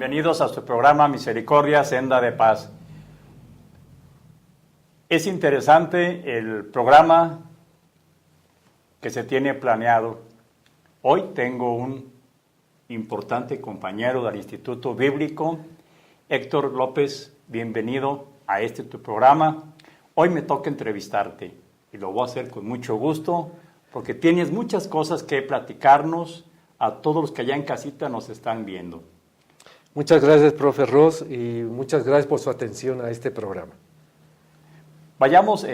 Bienvenidos a su programa Misericordia, Senda de Paz. Es interesante el programa que se tiene planeado. Hoy tengo un importante compañero del Instituto Bíblico, Héctor López. Bienvenido a tu programa. Hoy me toca entrevistarte y lo voy a hacer con mucho gusto porque tienes muchas cosas que platicarnos a todos los que allá en casita nos están viendo. Muchas gracias, profe Ross, y muchas gracias por su atención a este programa. Vayamos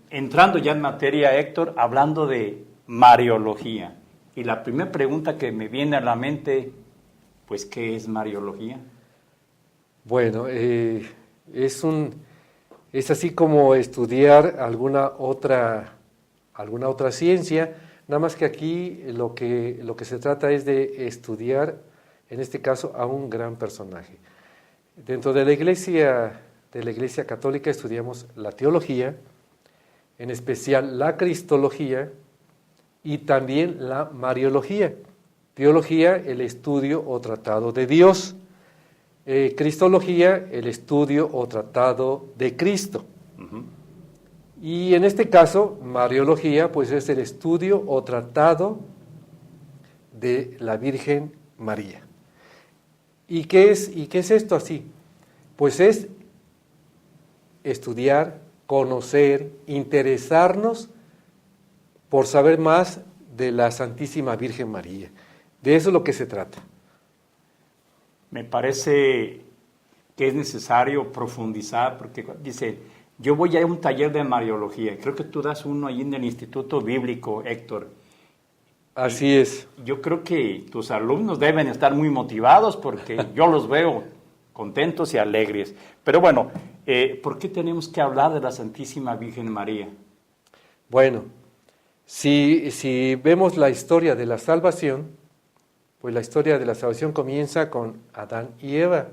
entrando ya en materia, Héctor, hablando de Mariología. Y la primera pregunta que me viene a la mente, pues, ¿qué es Mariología? Bueno, es así como estudiar alguna otra ciencia, nada más que aquí lo que se trata es de estudiar, en este caso, a un gran personaje. Dentro de la Iglesia Católica estudiamos la teología, en especial la cristología y también la mariología. Teología, el estudio o tratado de Dios. Cristología, el estudio o tratado de Cristo. Uh-huh. Y en este caso, mariología, pues es el estudio o tratado de la Virgen María. ¿Y qué es esto así? Pues es estudiar, conocer, interesarnos por saber más de la Santísima Virgen María. De eso es lo que se trata. Me parece que es necesario profundizar, porque dice, yo voy a un taller de Mariología, creo que tú das uno ahí en el Instituto Bíblico, Héctor. Así es. Yo creo que tus alumnos deben estar muy motivados porque yo los veo contentos y alegres. Pero bueno, ¿por qué tenemos que hablar de la Santísima Virgen María? Bueno, si vemos la historia de la salvación, pues la historia de la salvación comienza con Adán y Eva.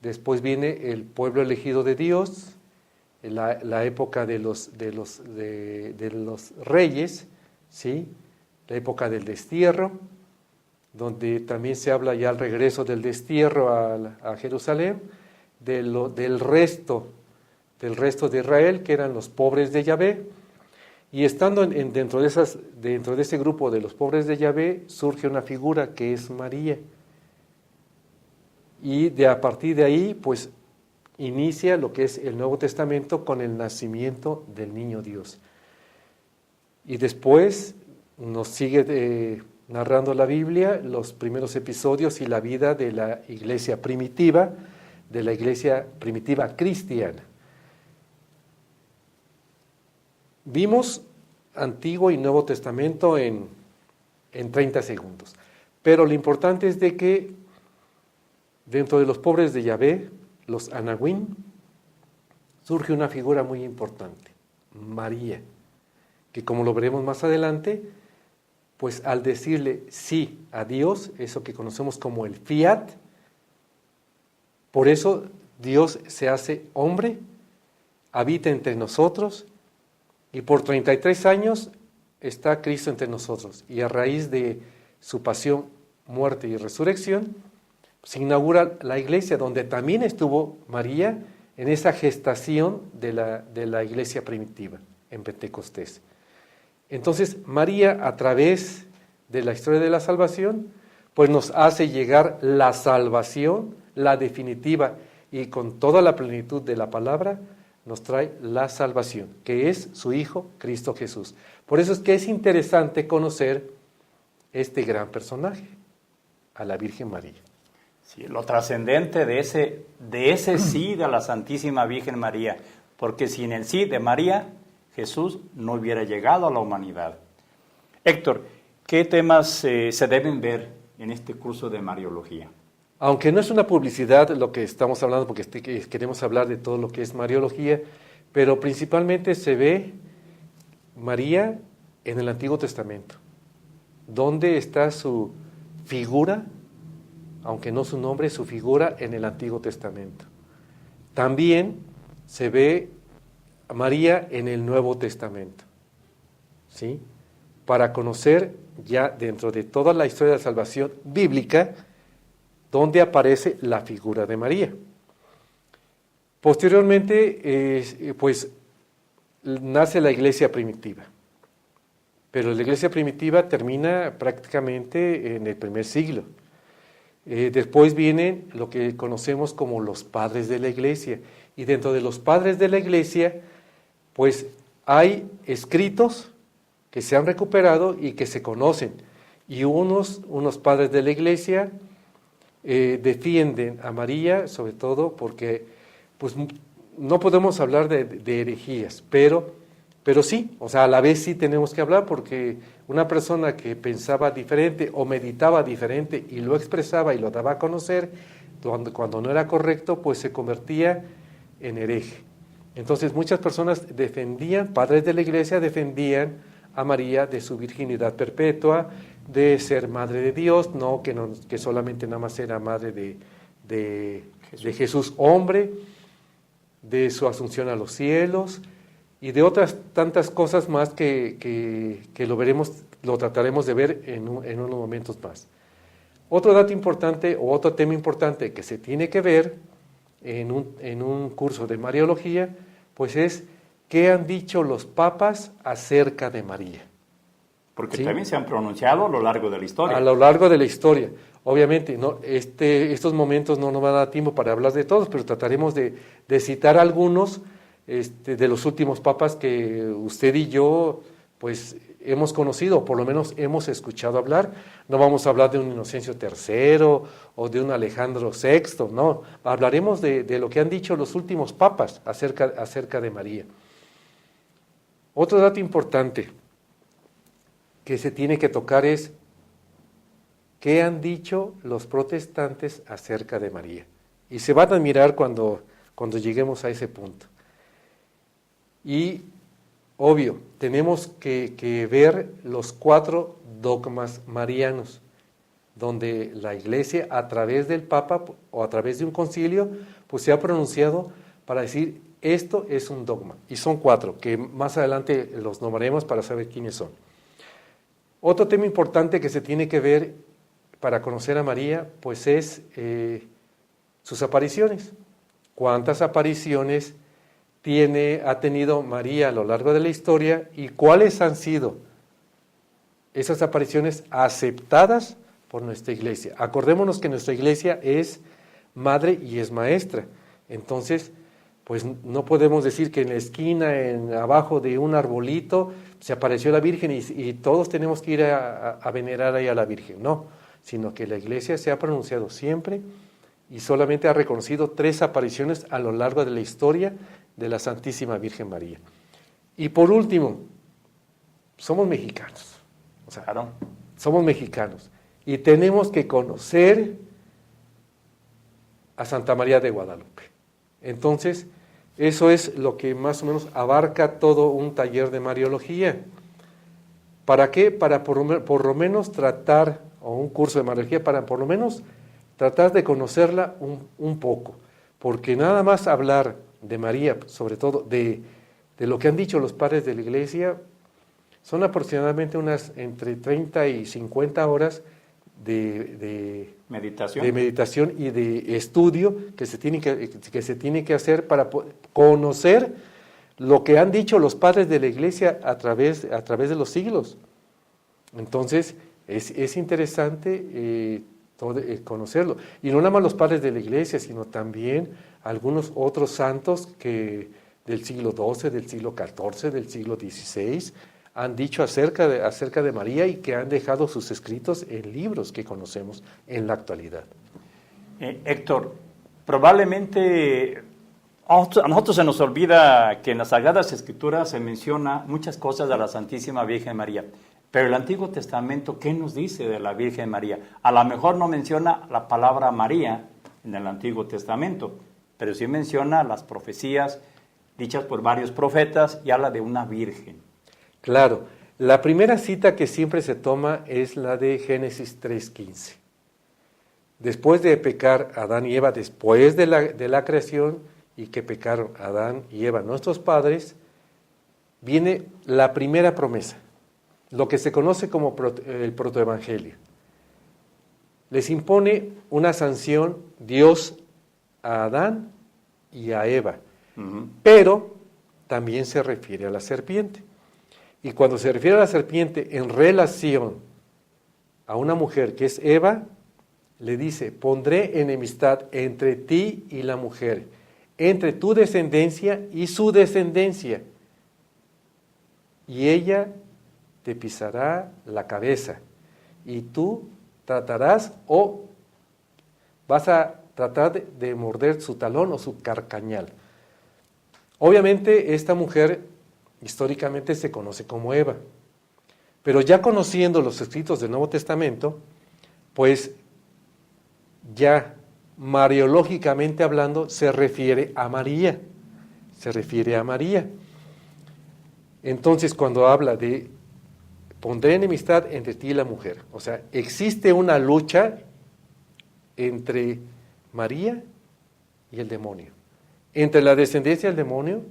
Después viene el pueblo elegido de Dios, la época de los reyes, ¿sí? La época del destierro, donde también se habla ya al regreso del destierro a Jerusalén, del resto de Israel, que eran los pobres de Yahvé. Y estando dentro de ese grupo de los pobres de Yahvé, surge una figura que es María. Y a partir de ahí, pues, inicia lo que es el Nuevo Testamento con el nacimiento del Niño Dios. Y después nos sigue narrando la Biblia los primeros episodios y la vida de la iglesia primitiva, cristiana. Vimos Antiguo y Nuevo Testamento en 30 segundos, pero lo importante es de que dentro de los pobres de Yahvé, los Anahuim, surge una figura muy importante, María, que como lo veremos más adelante, pues al decirle sí a Dios, eso que conocemos como el fiat, por eso Dios se hace hombre, habita entre nosotros, y por 33 años está Cristo entre nosotros. Y a raíz de su pasión, muerte y resurrección, se inaugura la iglesia, donde también estuvo María en esa gestación de la iglesia primitiva, en Pentecostés. Entonces, María, a través de la historia de la salvación, pues nos hace llegar la salvación, la definitiva, y con toda la plenitud de la palabra, nos trae la salvación, que es su Hijo, Cristo Jesús. Por eso es que es interesante conocer este gran personaje, a la Virgen María. Sí, lo trascendente de ese sí de la Santísima Virgen María, porque sin el sí de María, Jesús no hubiera llegado a la humanidad. Héctor, ¿qué temas se deben ver en este curso de Mariología? Aunque no es una publicidad lo que estamos hablando, porque queremos hablar de todo lo que es Mariología, pero principalmente se ve María en el Antiguo Testamento. ¿Dónde está su figura? Aunque no su nombre, su figura en el Antiguo Testamento. También se ve a María en el Nuevo Testamento, ¿sí? Para conocer ya dentro de toda la historia de la salvación bíblica donde aparece la figura de María. Posteriormente, pues, nace la iglesia primitiva, pero la iglesia primitiva termina prácticamente en el primer siglo. Después vienen lo que conocemos como los padres de la iglesia, y dentro de los padres de la iglesia, pues hay escritos que se han recuperado y que se conocen, y unos padres de la iglesia defienden a María, sobre todo porque pues no podemos hablar de herejías, pero sí, o sea, a la vez sí tenemos que hablar, porque una persona que pensaba diferente o meditaba diferente y lo expresaba y lo daba a conocer, cuando no era correcto, pues se convertía en hereje. Entonces muchas personas padres de la iglesia defendían a María de su virginidad perpetua, de ser madre de Dios, que solamente nada más era madre de Jesús hombre, de su asunción a los cielos y de otras tantas cosas más que lo trataremos de ver en unos momentos más. Otro dato importante o otro tema importante que se tiene que ver en un curso de Mariología, pues es qué han dicho los papas acerca de María. Porque ¿sí? también se han pronunciado a lo largo de la historia. A lo largo de la historia. Obviamente, estos momentos no nos van a dar tiempo para hablar de todos, pero trataremos de citar algunos de los últimos papas que usted y yo pues hemos conocido, o por lo menos hemos escuchado hablar. No vamos a hablar de un Inocencio III o de un Alejandro VI, no. Hablaremos de lo que han dicho los últimos papas acerca de María. Otro dato importante que se tiene que tocar es qué han dicho los protestantes acerca de María. Y se van a admirar cuando lleguemos a ese punto. Y, obvio, tenemos que ver los 4 dogmas marianos, donde la Iglesia, a través del Papa o a través de un concilio, pues se ha pronunciado para decir, esto es un dogma. Y son 4, que más adelante los nombraremos para saber quiénes son. Otro tema importante que se tiene que ver para conocer a María, pues es sus apariciones. ¿Cuántas apariciones ha tenido María a lo largo de la historia y cuáles han sido esas apariciones aceptadas por nuestra iglesia? Acordémonos que nuestra iglesia es madre y es maestra. Entonces, pues no podemos decir que en la esquina, abajo de un arbolito, se apareció la Virgen y todos tenemos que ir a venerar ahí a la Virgen. No, sino que la iglesia se ha pronunciado siempre y solamente ha reconocido 3 apariciones a lo largo de la historia de la Santísima Virgen María. Y por último, somos mexicanos. O sea, Claro. somos mexicanos y tenemos que conocer a Santa María de Guadalupe. Entonces, eso es lo que más o menos abarca todo un taller de Mariología. ¿Para qué? Para por lo menos tratar, o un curso de Mariología, para por lo menos tratar de conocerla un poco. Porque nada más hablar de María, sobre todo de lo que han dicho los padres de la Iglesia, son aproximadamente unas entre 30 y 50 horas de meditación y de estudio que se tiene que hacer para conocer lo que han dicho los padres de la Iglesia a través de los siglos. Entonces, es interesante conocerlo. Y no nada más los padres de la Iglesia, sino también algunos otros santos del siglo XII, del siglo XIV, del siglo XVI, han dicho acerca de María y que han dejado sus escritos en libros que conocemos en la actualidad. Héctor, probablemente a nosotros se nos olvida que en las Sagradas Escrituras se menciona muchas cosas de la Santísima Virgen María, pero el Antiguo Testamento, ¿qué nos dice de la Virgen María? A lo mejor no menciona la palabra María en el Antiguo Testamento, pero sí menciona las profecías dichas por varios profetas y habla de una virgen. Claro, la primera cita que siempre se toma es la de Génesis 3:15. Después de pecar Adán y Eva, después de la creación y que pecaron Adán y Eva, nuestros padres, viene la primera promesa, lo que se conoce como el protoevangelio. les impone una sanción Dios a Adán y a Eva, pero también se refiere a la serpiente. Y cuando se refiere a la serpiente en relación a una mujer que es Eva, le dice, pondré enemistad entre ti y la mujer, entre tu descendencia y su descendencia, y ella te pisará la cabeza, y tú tratarás o vas a tratar de morder su talón o su carcañal. Obviamente esta mujer históricamente se conoce como Eva, pero ya conociendo los escritos del Nuevo Testamento, pues ya mariológicamente hablando se refiere a María, Entonces cuando habla de pondré enemistad entre ti y la mujer, o sea, existe una lucha entre María y el demonio, entre la descendencia del demonio,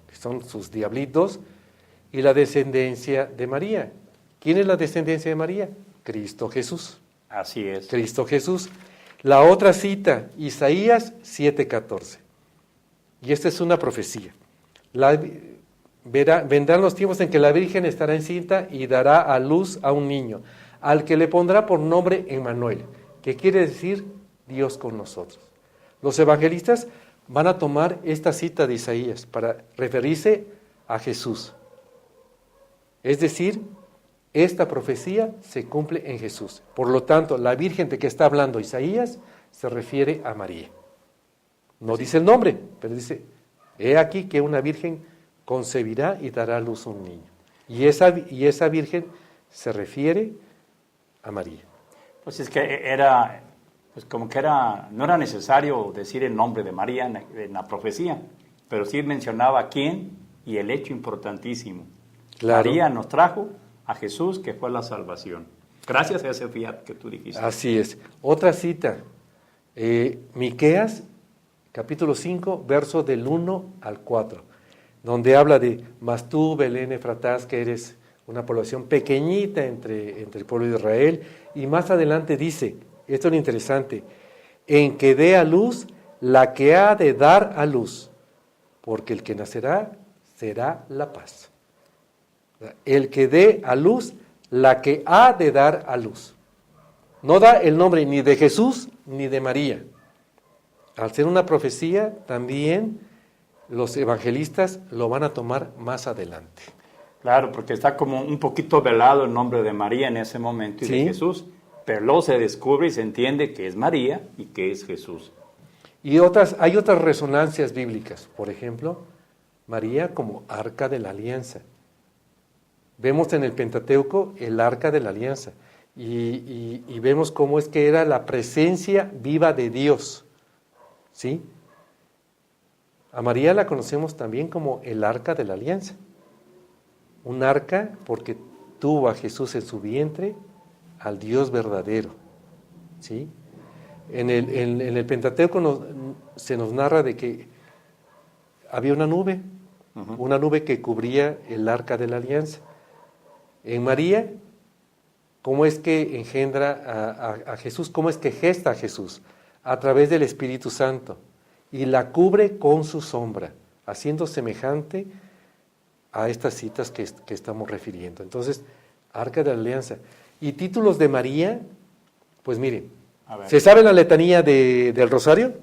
que son sus diablitos, y la descendencia de María. ¿Quién es la descendencia de María? Cristo Jesús. Así es. Cristo Jesús. La otra cita, Isaías 7:14. Y esta es una profecía. Vendrán los tiempos en que la Virgen estará encinta y dará a luz a un niño, al que le pondrá por nombre Emmanuel, que quiere decir Dios con nosotros. Los evangelistas van a tomar esta cita de Isaías para referirse a Jesús. Es decir, esta profecía se cumple en Jesús. Por lo tanto, la Virgen de que está hablando Isaías se refiere a María. No dice el nombre, pero dice, he aquí que una Virgen concebirá y dará a luz a un niño. Y esa Virgen se refiere a María. Pues es que era, pues como que era, no era necesario decir el nombre de María en la profecía, pero sí mencionaba quién y el hecho importantísimo. Claro. María nos trajo a Jesús, que fue la salvación. Gracias a ese fiat que tú dijiste. Así es. Otra cita, Miqueas, capítulo 5, verso del 1 al 4, donde habla de, mas tú, Belén Efratás, que eres una población pequeñita entre el pueblo de Israel, y más adelante dice, esto es lo interesante, en que dé a luz la que ha de dar a luz, porque el que nacerá será la paz. El que dé a luz, la que ha de dar a luz. No da el nombre ni de Jesús ni de María. Al ser una profecía, también los evangelistas lo van a tomar más adelante. Claro, porque está como un poquito velado el nombre de María en ese momento y Sí. de Jesús, pero luego se descubre y se entiende que es María y que es Jesús. Y hay otras resonancias bíblicas. Por ejemplo, María como arca de la alianza. Vemos en el Pentateuco el arca de la alianza y vemos cómo es que era la presencia viva de Dios, ¿sí? A María la conocemos también como el arca de la alianza. Un arca porque tuvo a Jesús en su vientre, al Dios verdadero, ¿sí? En el Pentateuco se nos narra de que había una nube que cubría el arca de la alianza. En María, ¿cómo es que engendra a Jesús? ¿Cómo es que gesta a Jesús? A través del Espíritu Santo. Y la cubre con su sombra, haciendo semejante a estas citas que estamos refiriendo. Entonces, Arca de la Alianza. Y títulos de María, pues miren, ¿se sabe la letanía del Rosario?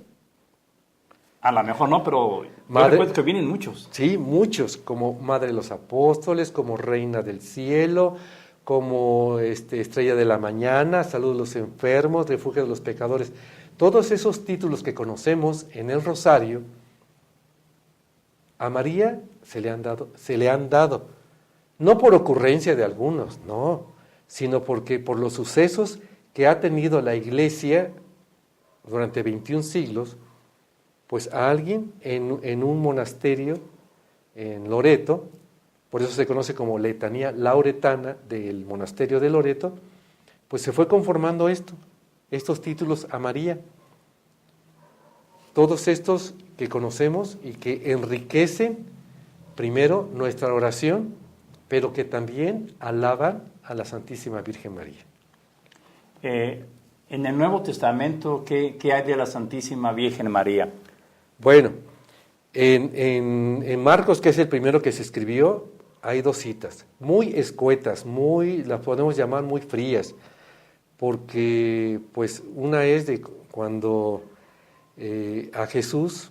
A lo mejor no, pero Madre, yo recuerdo que vienen muchos. Sí, muchos, como Madre de los Apóstoles, como Reina del Cielo, como Estrella de la Mañana, Salud de los Enfermos, Refugio de los Pecadores. Todos esos títulos que conocemos en el Rosario, a María se le han dado, no por ocurrencia de algunos, no, sino porque por los sucesos que ha tenido la Iglesia durante 21 siglos, pues a alguien en un monasterio en Loreto, por eso se conoce como letanía lauretana del monasterio de Loreto, pues se fue conformando estos títulos a María. Todos estos que conocemos y que enriquecen primero nuestra oración, pero que también alaban a la Santísima Virgen María. En el Nuevo Testamento, ¿qué hay de la Santísima Virgen María? Bueno, en Marcos, que es el primero que se escribió, hay 2 citas, muy escuetas, las podemos llamar muy frías, porque pues una es de cuando a Jesús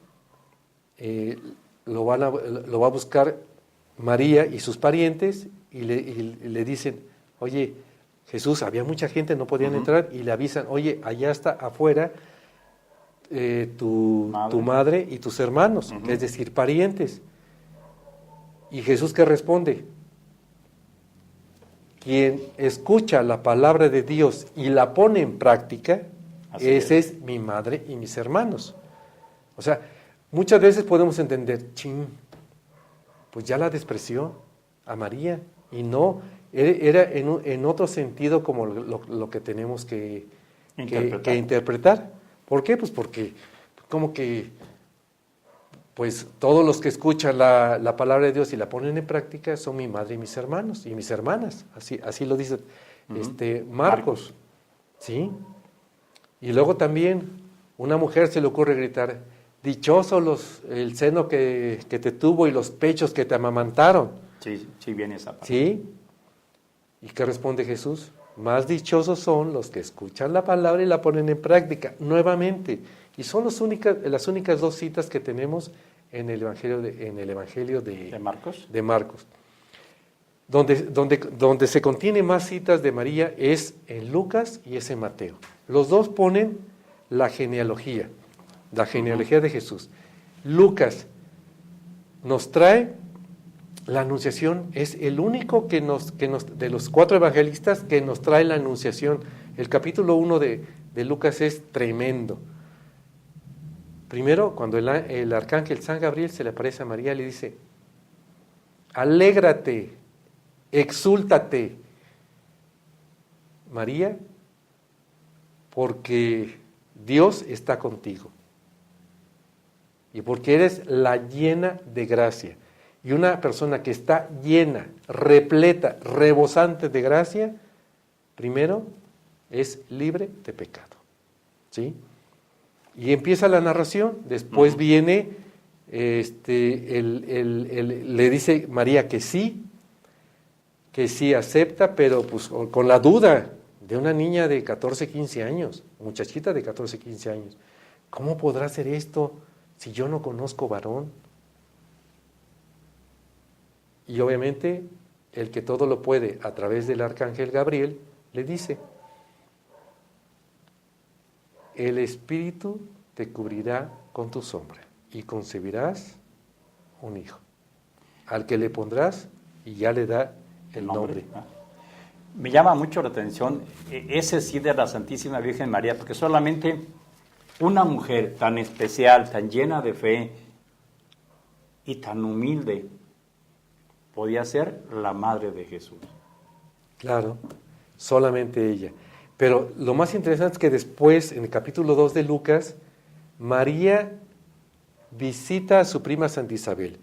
lo va a buscar María y sus parientes y le dicen, oye, Jesús, había mucha gente, no podían entrar, y le avisan, oye, allá está afuera tu madre y tus hermanos, es decir, parientes. ¿Y Jesús qué responde? Quien escucha la palabra de Dios y la pone en práctica, ese es mi madre y mis hermanos. O sea, muchas veces podemos entender, pues ya la despreció a María, y no, era en otro sentido como lo que tenemos que interpretar. ¿Por qué? Pues porque como que pues todos los que escuchan la palabra de Dios y la ponen en práctica son mi madre y mis hermanos y mis hermanas, así lo dice Marcos, ¿sí? Y luego también una mujer se le ocurre gritar, dichoso el seno que te tuvo y los pechos que te amamantaron. Sí viene esa parte. ¿Sí? ¿Y qué responde Jesús? Más dichosos son los que escuchan la palabra y la ponen en práctica, nuevamente. Y son las únicas 2 citas que tenemos en el Evangelio de Marcos. Donde se contiene más citas de María es en Lucas y es en Mateo. Los 2 ponen la genealogía de Jesús. Lucas nos trae la anunciación, es el único que nos de los 4 evangelistas que nos trae la anunciación. El capítulo 1 de Lucas es tremendo. Primero, cuando el arcángel San Gabriel se le aparece a María, le dice, alégrate, exúltate, María, porque Dios está contigo y porque eres la llena de gracia. Y una persona que está llena, repleta, rebosante de gracia, primero es libre de pecado, ¿sí? Y empieza la narración, después viene, le dice María que sí acepta, pero pues con la duda de una niña de 14, 15 años, muchachita de 14, 15 años. ¿Cómo podrá hacer esto si yo no conozco varón? Y obviamente el que todo lo puede a través del arcángel Gabriel le dice, el Espíritu te cubrirá con tu sombra y concebirás un hijo, al que le pondrás y ya le da el nombre. Me llama mucho la atención ese sí de la Santísima Virgen María, porque solamente una mujer tan especial, tan llena de fe y tan humilde podía ser la madre de Jesús. Claro, solamente ella. Pero lo más interesante es que después, en el capítulo 2 de Lucas, María visita a su prima Santa Isabel.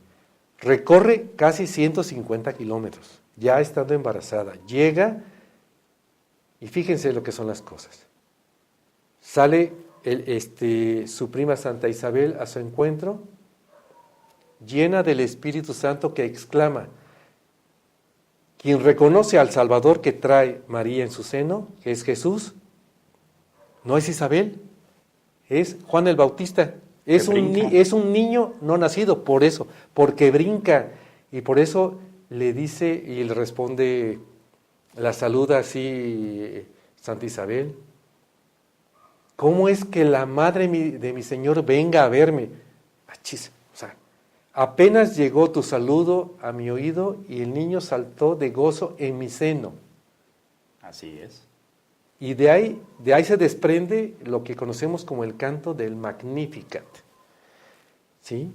Recorre casi 150 kilómetros, ya estando embarazada. Llega, y fíjense lo que son las cosas. Sale su prima Santa Isabel a su encuentro, llena del Espíritu Santo, que exclama, quien reconoce al Salvador que trae María en su seno, que es Jesús, no es Isabel, es Juan el Bautista, es un niño no nacido, por eso, porque brinca, y por eso le dice y le responde, la saluda así Santa Isabel, ¿cómo es que la madre de mi Señor venga a verme? Achis, o sea, apenas llegó tu saludo a mi oído y el niño saltó de gozo en mi seno. Así es. Y de ahí se desprende lo que conocemos como el canto del Magnificat, ¿sí?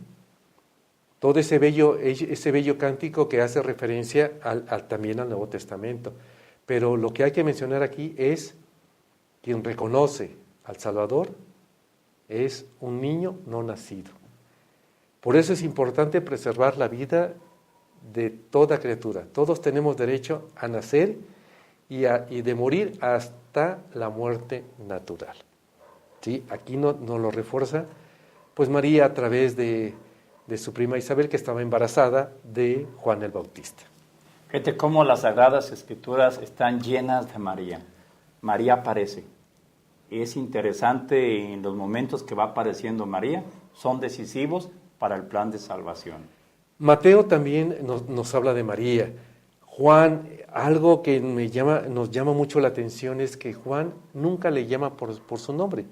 Todo ese bello cántico que hace referencia también al Nuevo Testamento. Pero lo que hay que mencionar aquí es quien reconoce al Salvador es un niño no nacido. Por eso es importante preservar la vida de toda criatura. Todos tenemos derecho a nacer y de morir hasta la muerte natural. ¿Sí? Aquí nos lo refuerza pues María a través de su prima Isabel, que estaba embarazada de Juan el Bautista. Fíjate cómo las Sagradas Escrituras están llenas de María. María aparece. Es interesante en los momentos que va apareciendo María, son decisivos para el plan de salvación. Mateo también nos habla de María. Juan, algo que nos llama mucho la atención es que Juan nunca le llama por su nombre.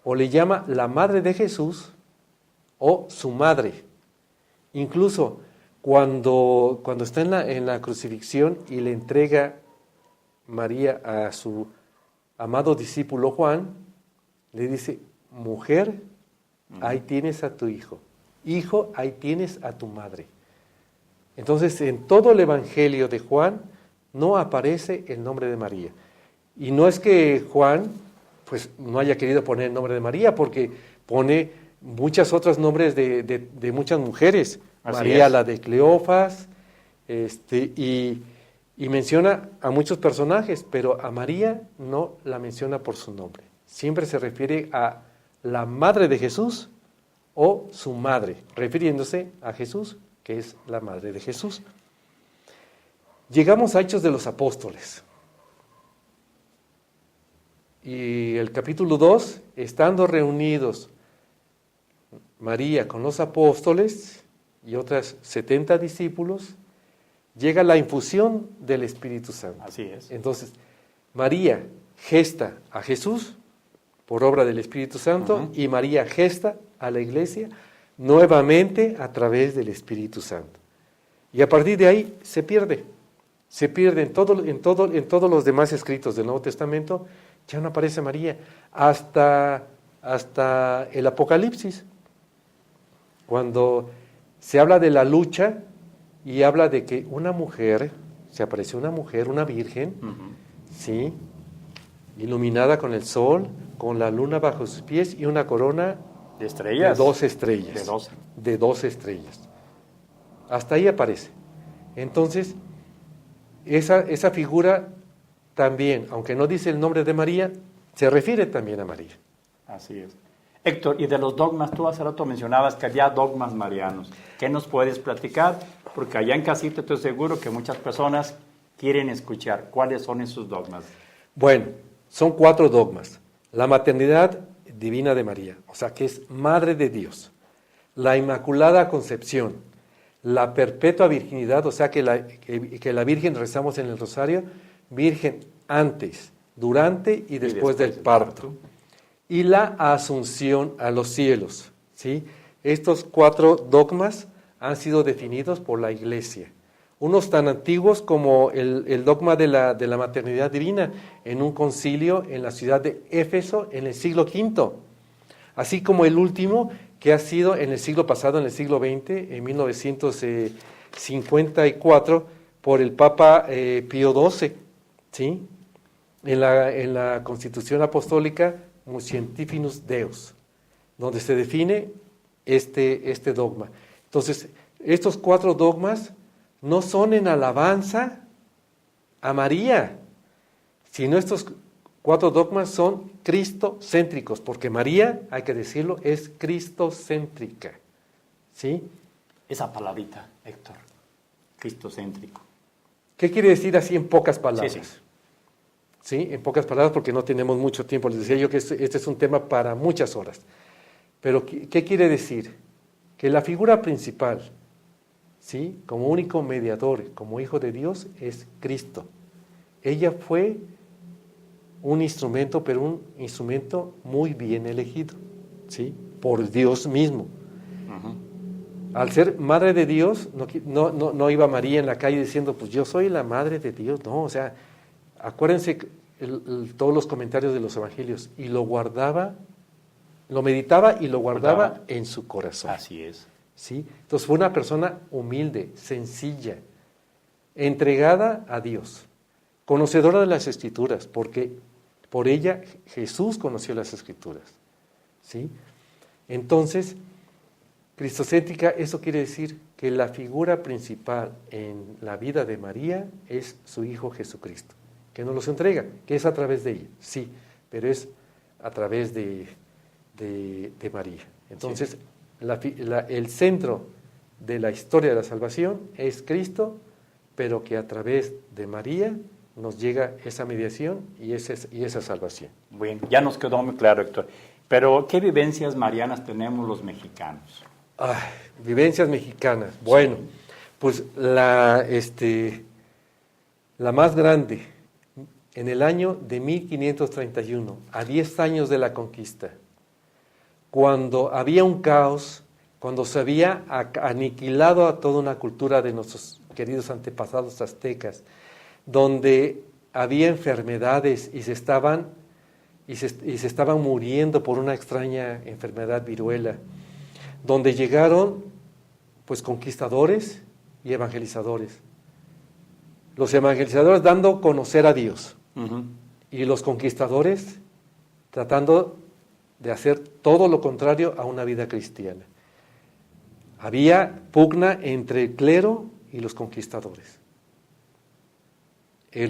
O le llama la madre de Jesús o su madre. Incluso cuando está en la crucifixión y le entrega María a su amado discípulo Juan, le dice, mujer, ahí tienes a tu hijo. Hijo, ahí tienes a tu madre. Entonces, en todo el Evangelio de Juan no aparece el nombre de María. Y no es que Juan pues no haya querido poner el nombre de María, porque pone muchos otros nombres de muchas mujeres. Así María, es. la de Cleofas, y menciona a muchos personajes, pero a María no la menciona por su nombre. Siempre se refiere a la madre de Jesús o su madre, refiriéndose a Jesús, que es la madre de Jesús. Llegamos a Hechos de los Apóstoles. Y el capítulo 2, estando reunidos María con los apóstoles y otras 70 discípulos, llega la infusión del Espíritu Santo. Así es. Entonces, María gesta a Jesús por obra del Espíritu Santo, y María gesta a la iglesia nuevamente a través del Espíritu Santo. Y a partir de ahí se pierde en todos los demás escritos del Nuevo Testamento. Ya no aparece María hasta el Apocalipsis, cuando se habla de la lucha y habla de que una mujer, se apareció una mujer, una virgen, ¿sí?, iluminada con el sol, con la luna bajo sus pies y una corona de estrellas. De 12 estrellas. De 12. De 12 estrellas. Hasta ahí aparece. Entonces, esa figura también, aunque no dice el nombre de María, se refiere también a María. Así es. Héctor, y de los dogmas, tú hace rato mencionabas que había dogmas marianos. ¿Qué nos puedes platicar? Porque allá en casita estoy seguro que muchas personas quieren escuchar. ¿Cuáles son esos dogmas? Bueno, son 4 dogmas. La maternidad divina de María, o sea, que es Madre de Dios. La Inmaculada Concepción. La perpetua virginidad, o sea, que la Virgen, rezamos en el rosario, Virgen antes, durante y después del parto. Y la Asunción a los cielos, ¿sí? Estos 4 dogmas han sido definidos por la Iglesia. Unos tan antiguos como el dogma de la maternidad divina en un concilio en la ciudad de Éfeso en el siglo V, así como el último que ha sido en el siglo pasado, en el siglo XX, en 1954, por el Papa Pío XII, ¿sí?, en la Constitución Apostólica Scientificus Deus, donde se define este dogma. Entonces, estos 4 dogmas no son en alabanza a María, sino estos 4 dogmas son cristocéntricos, porque María, hay que decirlo, es cristocéntrica, ¿sí? Esa palabrita, Héctor, cristocéntrico. ¿Qué quiere decir así en pocas palabras? Sí. ¿Sí? En pocas palabras, porque no tenemos mucho tiempo. Les decía yo que este es un tema para muchas horas. Pero, ¿qué quiere decir? Que la figura principal, ¿sí?, como único mediador, como Hijo de Dios, es Cristo. Ella fue un instrumento, pero un instrumento muy bien elegido, ¿sí?, por Dios mismo. Al ser Madre de Dios, no iba María en la calle diciendo, pues yo soy la Madre de Dios. No, o sea, acuérdense todos los comentarios de los evangelios, y lo meditaba y lo guardaba en su corazón. Así es. ¿Sí? Entonces fue una persona humilde, sencilla, entregada a Dios, conocedora de las Escrituras, porque por ella Jesús conoció las Escrituras, ¿sí? Entonces, cristocéntrica, eso quiere decir que la figura principal en la vida de María es su Hijo Jesucristo. que nos los entrega, que es a través de ella, sí, pero es a través de María. Entonces, Sí. El centro de la historia de la salvación es Cristo, pero que a través de María nos llega esa mediación y esa salvación. Bueno, ya nos quedó muy claro, Héctor. Pero, ¿qué vivencias marianas tenemos los mexicanos? Ay, vivencias mexicanas. Bueno, pues la más grande, en el año de 1531, a 10 años de la conquista, cuando había un caos, cuando se había aniquilado a toda una cultura de nuestros queridos antepasados aztecas, donde había enfermedades y se estaban muriendo por una extraña enfermedad viruela, donde llegaron pues conquistadores y evangelizadores. Los evangelizadores dando a conocer a Dios, Uh-huh. y los conquistadores tratando de hacer todo lo contrario a una vida cristiana. Había pugna entre el clero y los conquistadores. El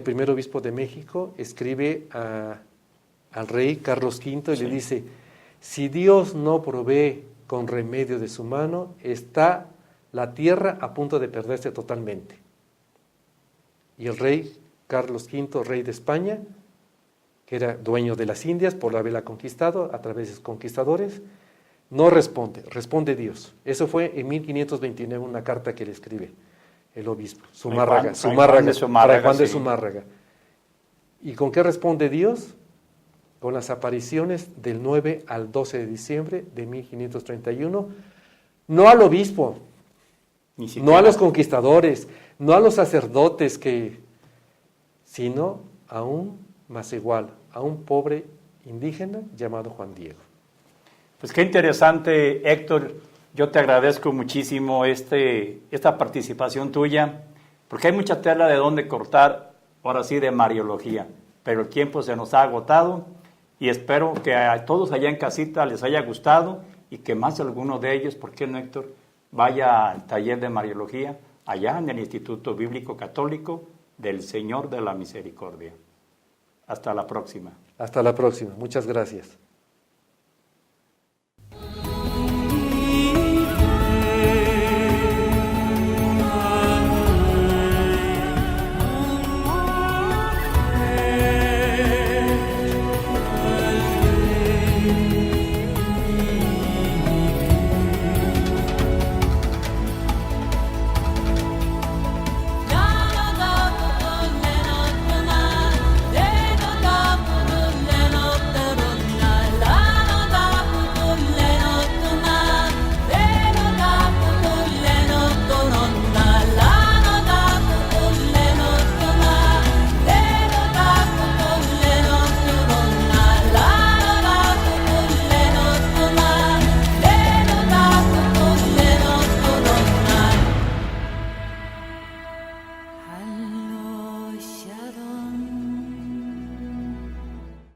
primer obispo de México, escribe al rey Carlos V y Sí. le dice: si Dios no provee con remedio de su mano, está la tierra a punto de perderse totalmente. Y el rey Carlos V, rey de España, que era dueño de las Indias por haberla conquistado a través de sus conquistadores, no responde, responde Dios. Eso fue en 1529, una carta que le escribe el obispo, Fray Juan de Zumárraga. ¿Y con qué responde Dios? Con las apariciones del 9 al 12 de diciembre de 1531, no al obispo, Ni siquiera. no a los conquistadores, no a los sacerdotes, sino a un masigual, a un pobre indígena llamado Juan Diego. Pues qué interesante, Héctor. Yo te agradezco muchísimo esta participación tuya, porque hay mucha tela de dónde cortar, ahora sí, de mariología, pero el tiempo se nos ha agotado y espero que a todos allá en casita les haya gustado y que más de alguno de ellos, ¿por qué no, Héctor?, vaya al taller de mariología allá en el Instituto Bíblico Católico del Señor de la Misericordia. Hasta la próxima. Hasta la próxima. Muchas gracias.